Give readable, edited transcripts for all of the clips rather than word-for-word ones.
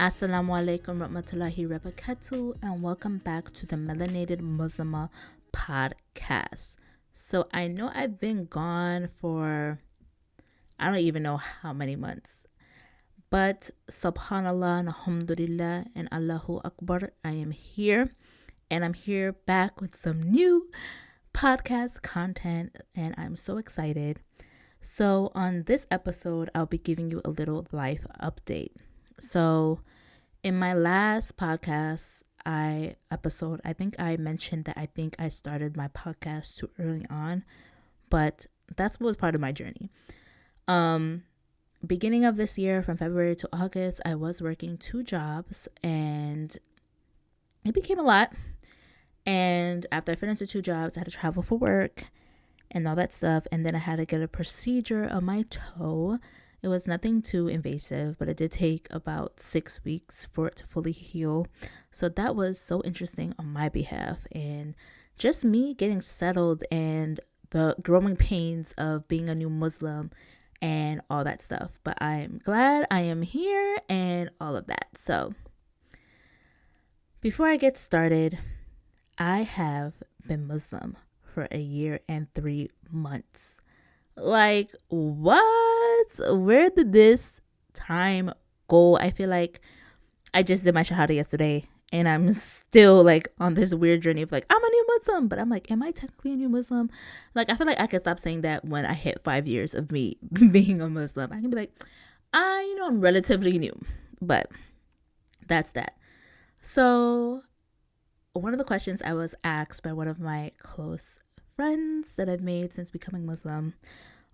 Assalamualaikum, Warahmatullahi, Wabarakatuh, and welcome back to the Melanated Muslimah podcast. So I know I've been gone for I don't even know how many months, but Subhanallah, Alhamdulillah, and Allahu Akbar, I am here, and I'm here back with some new podcast content, and I'm so excited. So on this episode, I'll be giving you a little life update. So in my last podcast I think I mentioned that I think I started my podcast too early on, but that's what was part of my journey. Beginning of this year, from February to August, I was working 2 jobs and it became a lot. And after I finished the 2 jobs, I had to travel for work and all that stuff. And then I had to get a procedure on my toe. It was nothing too invasive, but it did take about 6 weeks for it to fully heal. So that was so interesting on my behalf. And just me getting settled and the growing pains of being a new Muslim and all that stuff. But I'm glad I am here and all of that. So before I get started, I have been Muslim for 1 year and 3 months. Like, what? Where did this time go? I feel like I just did my shahada yesterday and I'm still like on this weird journey of like, I'm a new Muslim, but I'm like, am I technically a new Muslim? Like, I feel like I could stop saying that when I hit 5 years of me being a Muslim. I can be like, I'm relatively new, but that's that. So one of the questions I was asked by one of my close friends that I've made since becoming Muslim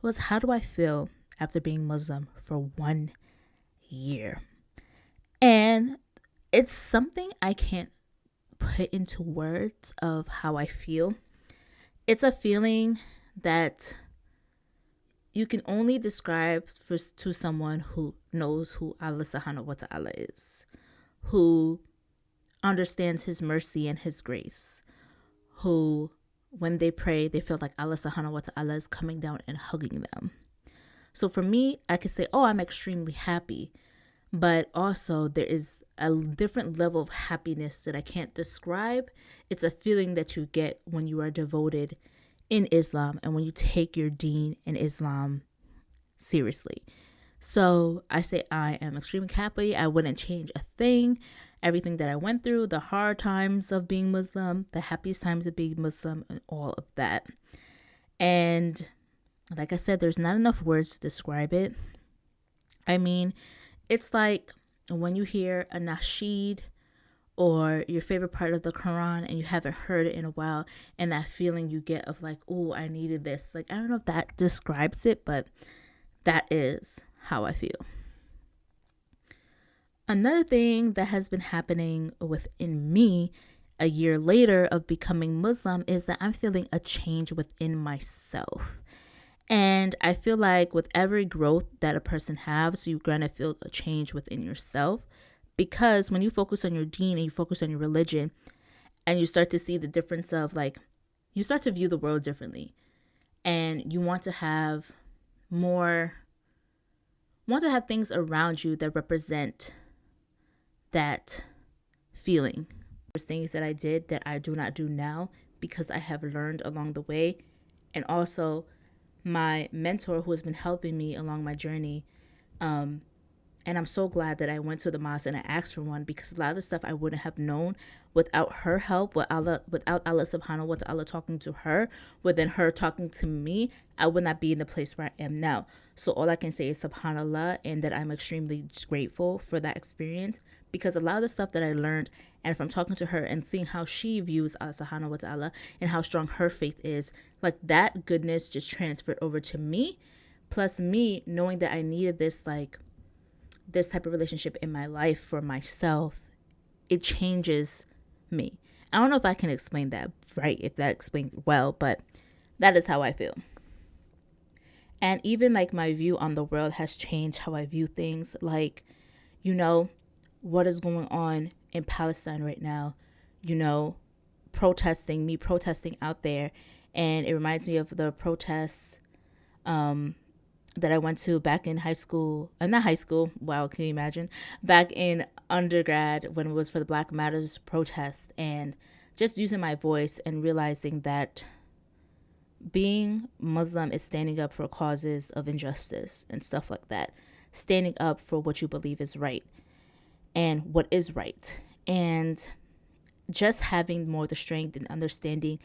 was, how do I feel after being Muslim for 1 year? And it's something I can't put into words of how I feel. It's a feeling that you can only describe to someone who knows who Allah subhanahu wa ta'ala is, who understands his mercy and his grace, who when they pray, they feel like Allah subhanahu wa ta'ala is coming down and hugging them. So for me, I could say, I'm extremely happy. But also there is a different level of happiness that I can't describe. It's a feeling that you get when you are devoted in Islam and when you take your deen in Islam seriously. So I say I am extremely happy. I wouldn't change a thing. Everything that I went through, the hard times of being Muslim, the happiest times of being Muslim, and all of that. And like I said, there's not enough words to describe it. I mean, it's like when you hear a nasheed or your favorite part of the Quran and you haven't heard it in a while, and that feeling you get of like, oh, I needed this. Like, I don't know if that describes it, but that is how I feel. Another thing that has been happening within me a year later of becoming Muslim is that I'm feeling a change within myself. And I feel like with every growth that a person has, you're going to feel a change within yourself. Because when you focus on your deen and you focus on your religion and you start to see the difference of like, you start to view the world differently. And you want to have things around you that represent that feeling. There's things that I did that I do not do now because I have learned along the way. And also my mentor who has been helping me along my journey. And I'm so glad that I went to the mosque and I asked for one, because a lot of the stuff I wouldn't have known without her help, without Allah subhanahu wa ta'ala talking to her, within her talking to me, I would not be in the place where I am now. So all I can say is subhanallah, and that I'm extremely grateful for that experience, because a lot of the stuff that I learned and from talking to her and seeing how she views Allah subhanahu wa ta'ala and how strong her faith is, like that goodness just transferred over to me, plus me knowing that I needed this type of relationship in my life for myself. It changes me. I don't know if I can explain that right, if that explained well, but that is how I feel. And even like my view on the world has changed how I view things. Like, what is going on in Palestine right now, protesting out there. And it reminds me of the protests that I went to back in high school, not high school, wow, can you imagine? Back in undergrad when it was for the Black Matters protest, and just using my voice and realizing that being Muslim is standing up for causes of injustice and stuff like that, standing up for what you believe is right and what is right. And just having more the strength and understanding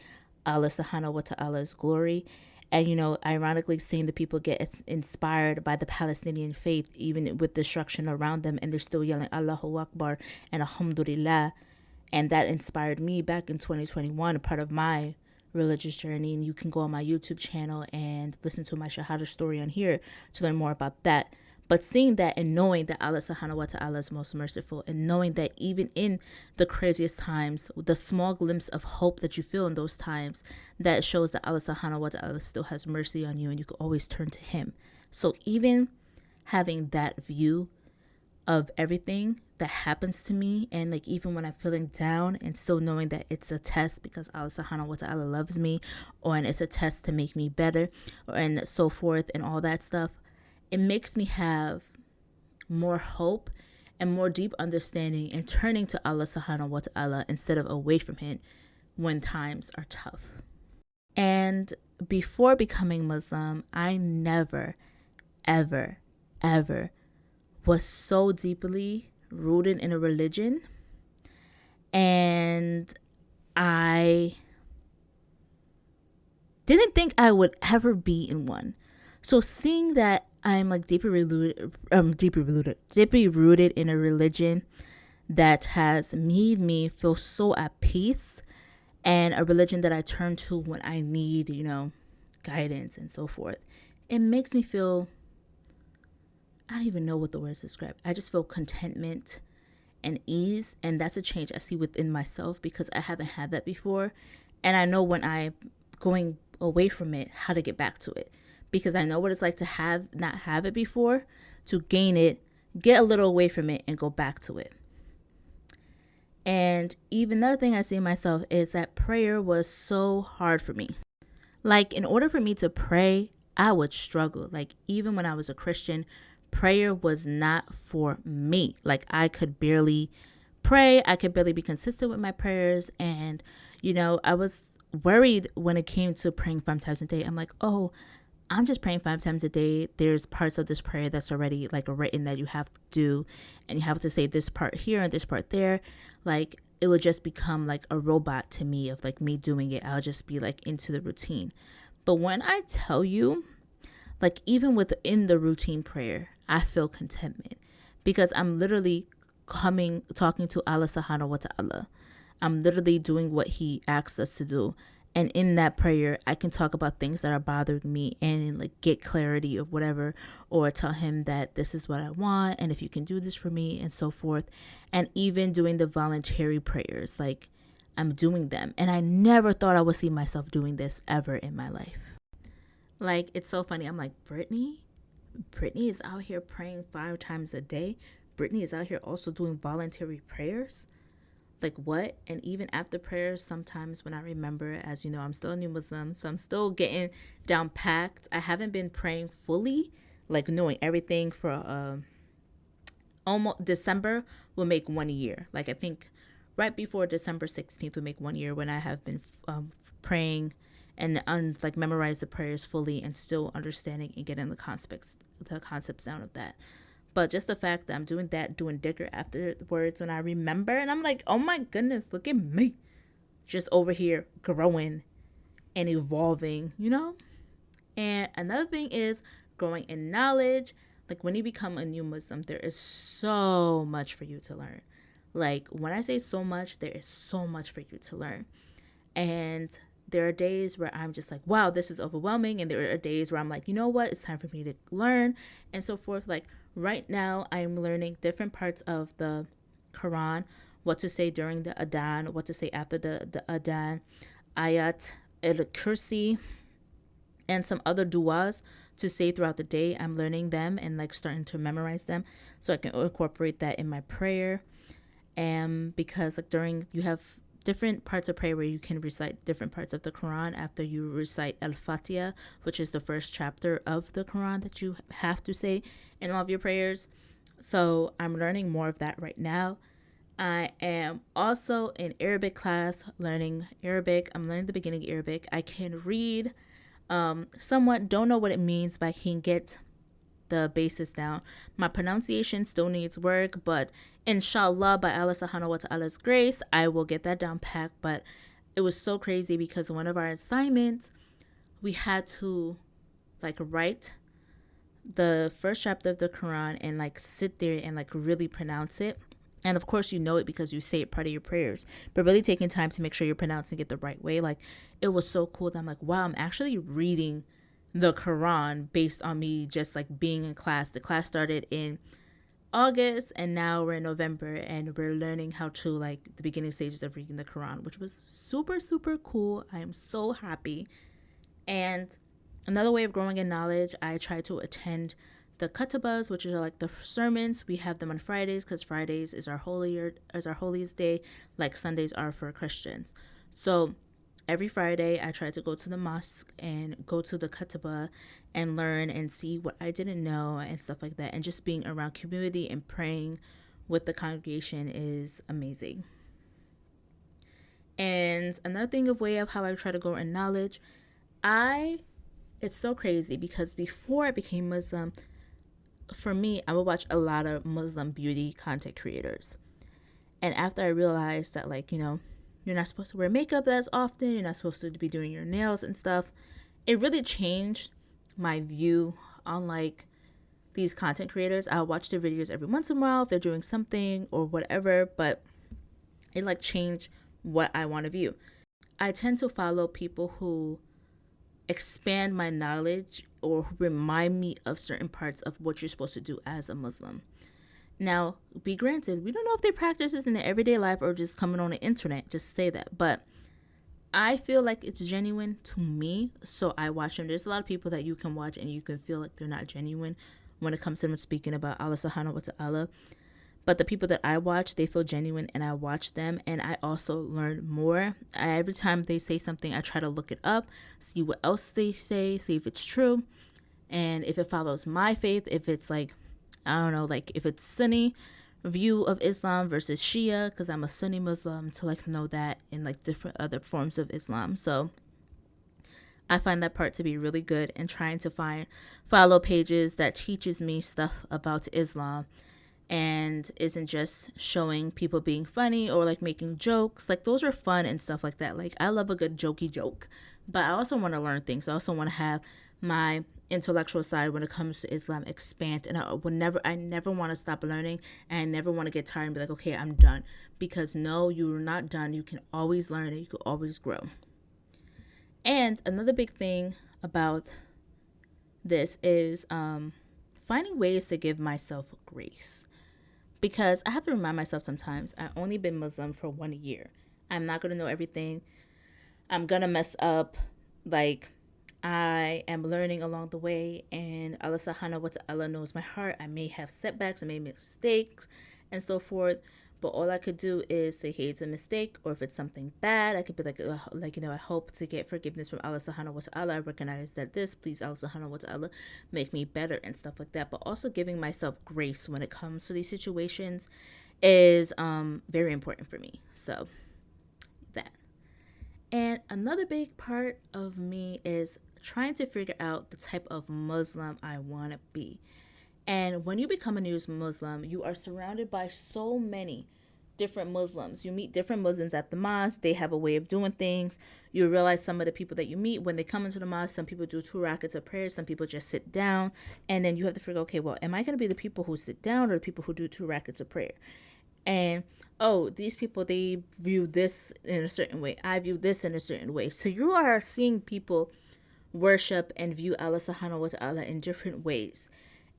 Allah subhanahu wa ta'ala's glory. And, ironically, seeing the people get inspired by the Palestinian faith, even with destruction around them, and they're still yelling Allahu Akbar and Alhamdulillah. And that inspired me back in 2021, a part of my religious journey. And you can go on my YouTube channel and listen to my Shahada story on here to learn more about that. But seeing that and knowing that Allah subhanahu wa ta'ala is most merciful, and knowing that even in the craziest times, the small glimpse of hope that you feel in those times, that shows that Allah subhanahu wa ta'ala still has mercy on you and you can always turn to Him. So even having that view of everything that happens to me, and like even when I'm feeling down, and still knowing that it's a test because Allah subhanahu wa ta'ala loves me, or and it's a test to make me better, and so forth and all that stuff, it makes me have more hope and more deep understanding and turning to Allah subhanahu wa ta'ala instead of away from Him when times are tough. And before becoming Muslim, I never, ever, ever was so deeply rooted in a religion, and I didn't think I would ever be in one. So seeing that I'm like deeply rooted in a religion that has made me feel so at peace, and a religion that I turn to when I need, guidance and so forth, it makes me feel, I don't even know what the words describe. I just feel contentment and ease, and that's a change I see within myself because I haven't had that before, and I know when I'm going away from it how to get back to it, because I know what it's like to not have it before, to gain it, get a little away from it, and go back to it. And even another thing I see in myself is that prayer was so hard for me. Like, in order for me to pray, I would struggle. Like, even when I was a Christian, prayer was not for me. Like, I could barely pray. I could barely be consistent with my prayers. And, I was worried when it came to praying 5 times a day. I'm like, oh, I'm just praying 5 times a day. There's parts of this prayer that's already like written that you have to do, and you have to say this part here and this part there. Like, it would just become like a robot to me of like me doing it. I'll just be like into the routine. But when I tell you, like even within the routine prayer, I feel contentment because I'm literally talking to Allah subhanahu wa ta'ala. I'm literally doing what He asks us to do. And in that prayer, I can talk about things that are bothering me and like get clarity of whatever, or tell Him that this is what I want, and if you can do this for me, and so forth. And even doing the voluntary prayers, like I'm doing them. And I never thought I would see myself doing this ever in my life. Like, it's so funny. I'm like, Brittany is out here praying 5 times a day. Brittany is out here also doing voluntary prayers. Like, what? And even after prayers, sometimes when I remember, as you know, I'm still a new Muslim, so I'm still getting down packed. I haven't been praying fully, like knowing everything for almost December will make 1 year. Like, I think right before December 16th will make 1 year when I have been praying and like memorize the prayers fully and still understanding and getting the concepts down of that. But just the fact that I'm doing Dicker afterwards when I remember, and I'm like, oh my goodness, look at me. Just over here growing and evolving, And another thing is growing in knowledge. Like, when you become a new Muslim, there is so much for you to learn. Like, when I say so much, there is so much for you to learn. And there are days where I'm just like, wow, this is overwhelming. And there are days where I'm like, you know what? It's time for me to learn and so forth. Like, right now, I'm learning different parts of the Quran, what to say during the Adhan, what to say after the Adhan, Ayat al-Kursi, and some other du'as to say throughout the day. I'm learning them and like starting to memorize them so I can incorporate that in my prayer. And because like you have different parts of prayer where you can recite different parts of the Quran after you recite Al-Fatiha, which is the first chapter of the Quran that you have to say in all of your prayers. So I'm learning more of that right now. I am also in Arabic class learning Arabic. I'm learning the beginning Arabic. I can read somewhat, don't know what it means, but I can get the basis down. My pronunciation still needs work, but inshallah, by Allah subhanahu wa ta'ala's grace, I will get that down packed. But it was so crazy because one of our assignments, we had to like write the first chapter of the Quran and like sit there and like really pronounce it. And of course, you know it because you say it part of your prayers, but really taking time to make sure you're pronouncing it the right way. Like, it was so cool that I'm like, wow, I'm actually reading the Quran based on me just like being in class. The class started in August and now we're in November and we're learning how to like the beginning stages of reading the Quran, which was super, super cool. I am so happy. And another way of growing in knowledge, I try to attend the kutubas, which are like the sermons. We have them on Fridays because Fridays is our holiest day, like Sundays are for Christians. So every Friday, I try to go to the mosque and go to the kutubah and learn and see what I didn't know and stuff like that. And just being around community and praying with the congregation is amazing. And another thing of way of how I try to grow in knowledge, it's so crazy because before I became Muslim, for me, I would watch a lot of Muslim beauty content creators. And after I realized that, like, you're not supposed to wear makeup as often, you're not supposed to be doing your nails and stuff, it really changed my view on, like, these content creators. I'll watch their videos every once in a while if they're doing something or whatever, but it, like, changed what I want to view. I tend to follow people who expand my knowledge or remind me of certain parts of what you're supposed to do as a Muslim. Now, be granted, we don't know if they practice this in their everyday life or just coming on the internet, just say that. But I feel like it's genuine to me, so I watch them. There's a lot of people that you can watch and you can feel like they're not genuine when it comes to them speaking about Allah subhanahu wa ta'ala. But the people that I watch, they feel genuine and I watch them and I also learn more. Every time they say something, I try to look it up, see what else they say, see if it's true. And if it follows my faith, if it's like, I don't know, like if it's Sunni view of Islam versus Shia, because I'm a Sunni Muslim, to like know that in like different other forms of Islam. So I find that part to be really good and trying to follow pages that teaches me stuff about Islam and isn't just showing people being funny or like making jokes. Like those are fun and stuff like that. Like I love a good jokey joke, but I also want to learn things. I also want to have my intellectual side when it comes to Islam expand, and I never want to stop learning, and I never want to get tired and be like, okay, I'm done, because no, you're not done. You can always learn and you can always grow. And another big thing about this is finding ways to give myself grace. Because I have to remind myself sometimes, I've only been Muslim for 1 year. I'm not going to know everything. I'm going to mess up. Like, I am learning along the way, and Allah subhanahu wa ta'ala knows my heart. I may have setbacks, I may make mistakes, and so forth. But all I could do is say, hey, it's a mistake. Or if it's something bad, I could be like, I hope to get forgiveness from Allah subhanahu wa ta'ala. I recognize that please, Allah subhanahu wa ta'ala, make me better and stuff like that. But also giving myself grace when it comes to these situations is very important for me. So that. And another big part of me is trying to figure out the type of Muslim I want to be. And when you become a new Muslim, you are surrounded by so many different Muslims. You meet different Muslims at the mosque. They have a way of doing things. You realize some of the people that you meet when they come into the mosque, some people do 2 rakats of prayer, some people just sit down. And then you have to figure, okay, well, am I going to be the people who sit down or the people who do 2 rakats of prayer? And, oh, these people, they view this in a certain way. I view this in a certain way. So you are seeing people worship and view Allah subhanahu wa ta'ala in different ways.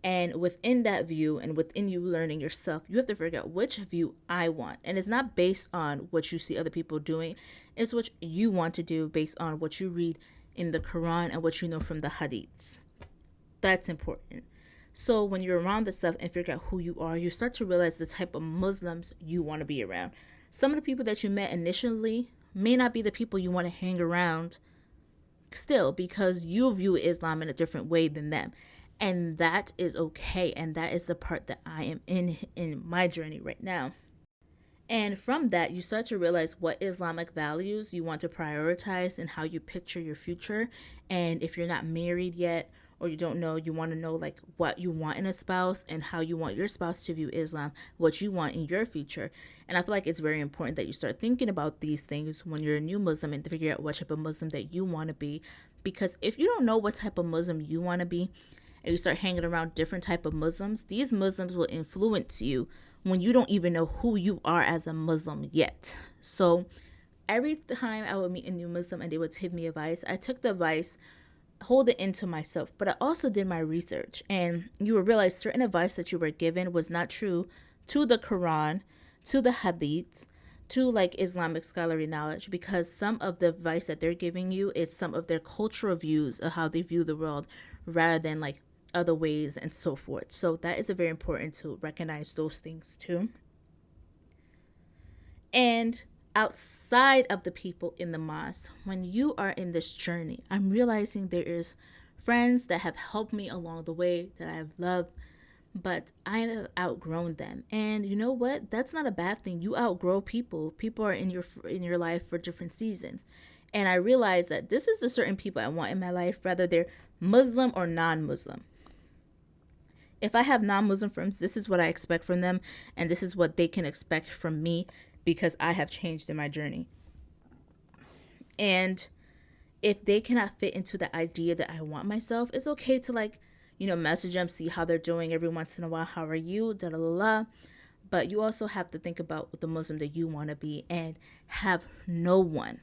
And within that view and within you learning yourself, you have to figure out which view I want. And it's not based on what you see other people doing. It's what you want to do based on what you read in the Quran and what you know from the hadiths. That's important. So when you're around this stuff and figure out who you are, you start to realize the type of Muslims you want to be around. Some of the people that you met initially may not be the people you want to hang around still, because you view Islam in a different way than them. And that is okay. And that is the part that I am in my journey right now. And from that, you start to realize what Islamic values you want to prioritize and how you picture your future. And if you're not married yet, or you don't know, you want to know like what you want in a spouse and how you want your spouse to view Islam, what you want in your future. And I feel like it's very important that you start thinking about these things when you're a new Muslim and to figure out what type of Muslim that you want to be. Because if you don't know what type of Muslim you want to be, and you start hanging around different type of Muslims, these Muslims will influence you when you don't even know who you are as a Muslim yet. So every time I would meet a new Muslim and they would give me advice, I took the advice, hold it into myself, but I also did my research. And you will realize certain advice that you were given was not true to the Quran, to the Hadith, to like Islamic scholarly knowledge, because some of the advice that they're giving you is some of their cultural views of how they view the world rather than like other ways and so forth. So that is a very important to recognize those things too. And outside of the people in the mosque, when you are in this journey, I'm realizing there is friends that have helped me along the way that I have loved, but I have outgrown them. And you know what? That's not a bad thing. You outgrow people. People are in your life for different seasons. And I realize that this is the certain people I want in my life, whether they're Muslim or non-Muslim. If I have non-Muslim friends, this is what I expect from them, and this is what they can expect from me, because I have changed in my journey. And if they cannot fit into the idea that I want myself, it's okay to like, message them, see how they're doing every once in a while. How are you? Da da da. But you also have to think about the Muslim that you want to be, and have no one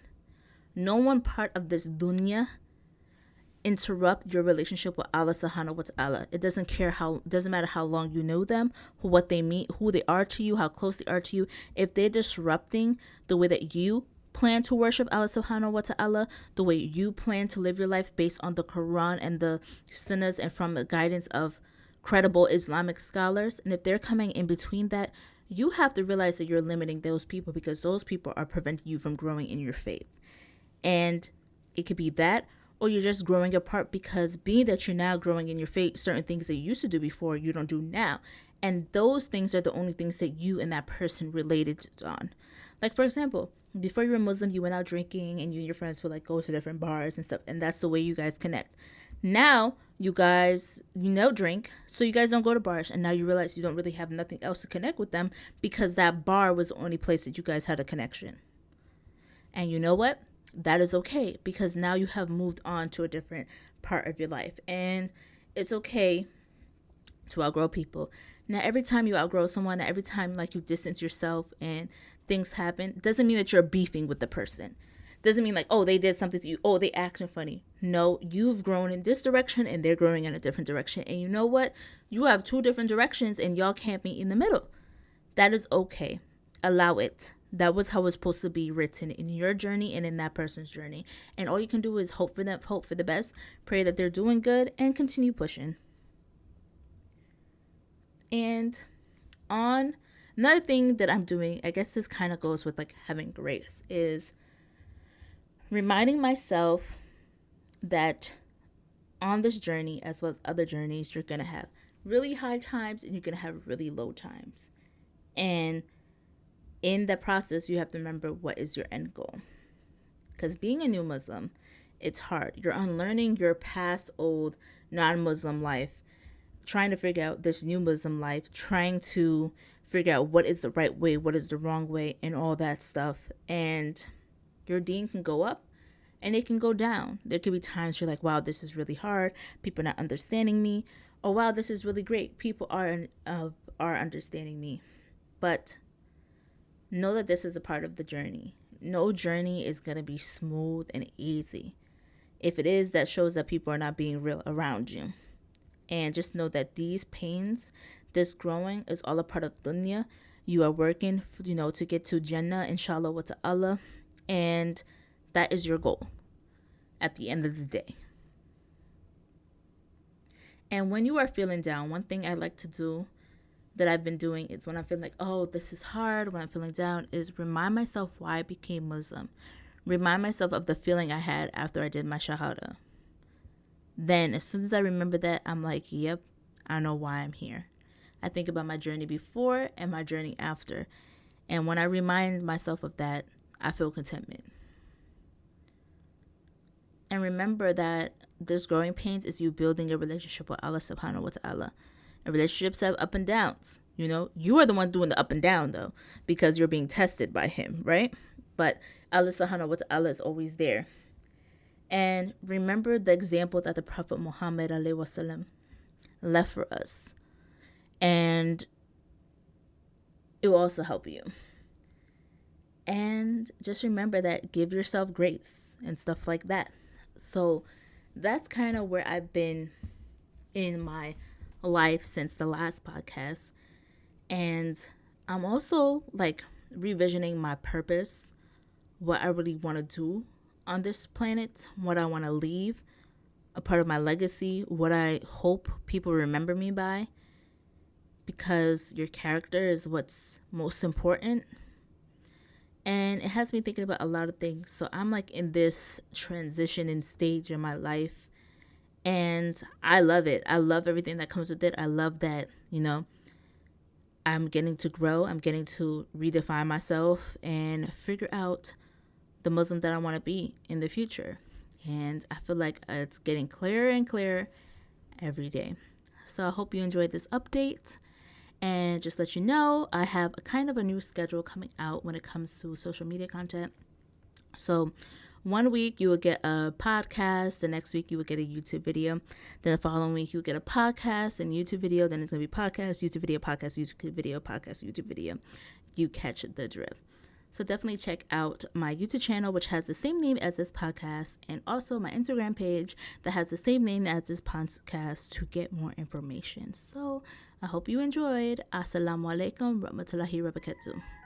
part of this dunya interrupt your relationship with Allah subhanahu wa ta'ala. It doesn't matter how long you know them, what they mean, who they are to you, how close they are to you. If they're disrupting the way that you plan to worship Allah subhanahu wa ta'ala, the way you plan to live your life based on the Quran and the sunnahs and from the guidance of credible Islamic scholars, and if they're coming in between that, you have to realize that you're limiting those people, because those people are preventing you from growing in your faith. And it could be that, or you're just growing apart because being that you're now growing in your faith, certain things that you used to do before, you don't do now. And those things are the only things that you and that person related on. Like, for example, before you were Muslim, you went out drinking and you and your friends would like go to different bars and stuff. And that's the way you guys connect. Now, you guys, drink, so you guys don't go to bars. And now you realize you don't really have nothing else to connect with them, because that bar was the only place that you guys had a connection. And you know what? That is okay, because now you have moved on to a different part of your life. And it's okay to outgrow people. Now, every time you outgrow someone, every time like you distance yourself and things happen, doesn't mean that you're beefing with the person. Doesn't mean like, oh, they did something to you, oh, they acting funny. No, you've grown in this direction and they're growing in a different direction. And you know what? You have two different directions and y'all can't meet in the middle. That is okay. Allow it. That was how it's supposed to be written in your journey and in that person's journey. And all you can do is hope for them, hope for the best, pray that they're doing good, and continue pushing. And on another thing that I'm doing, I guess this kind of goes with like having grace, is reminding myself that on this journey, as well as other journeys, you're going to have really high times and you're going to have really low times. And in the process, you have to remember what is your end goal. Because being a new Muslim, it's hard. You're unlearning your past old non-Muslim life, trying to figure out this new Muslim life, trying to figure out what is the right way, what is the wrong way, and all that stuff. And your deen can go up and it can go down. There could be times you're like, wow, this is really hard. People are not understanding me. Or wow, this is really great. People are understanding me. But know that this is a part of the journey. No journey is going to be smooth and easy. If it is, that shows that people are not being real around you. And just know that these pains, this growing, is all a part of dunya. You are working, to get to Jannah, inshallah wa ta'ala. And that is your goal at the end of the day. And when you are feeling down, one thing I like to do that I've been doing is when I'm feeling like, oh, this is hard, when I'm feeling down, is remind myself why I became Muslim. Remind myself of the feeling I had after I did my Shahada. Then, as soon as I remember that, I'm like, yep, I know why I'm here. I think about my journey before and my journey after. And when I remind myself of that, I feel contentment. And remember that this growing pains is you building a relationship with Allah subhanahu wa ta'ala. And relationships have up and downs. You know, you are the one doing the up and down though, because you're being tested by him, right? But Allah subhanahu wa ta'ala is always there. And remember the example that the Prophet Muhammad alayhi wasallam left for us. And it will also help you. And just remember that give yourself grace and stuff like that. So that's kind of where I've been in my life since the last podcast. And I'm also like revisioning my purpose, what I really want to do on this planet, what I want to leave, a part of my legacy, what I hope people remember me by, because your character is what's most important. And it has me thinking about a lot of things. So I'm like in this transitioning stage in my life. And I love it. I love everything that comes with it. I love that, you know, I'm getting to grow. I'm getting to redefine myself and figure out the Muslim that I want to be in the future. And I feel like it's getting clearer and clearer every day. So I hope you enjoyed this update. And just let you know, I have a kind of a new schedule coming out when it comes to social media content. So 1 week you will get a podcast, the next week you will get a YouTube video, then the following week you'll get a podcast and YouTube video, then it's going to be podcast, YouTube video, podcast, YouTube video, podcast, YouTube video. You catch the drift. So definitely check out my YouTube channel, which has the same name as this podcast, and also my Instagram page that has the same name as this podcast to get more information. So I hope you enjoyed. Assalamualaikum, Warahmatullahi, Wabarakatuh.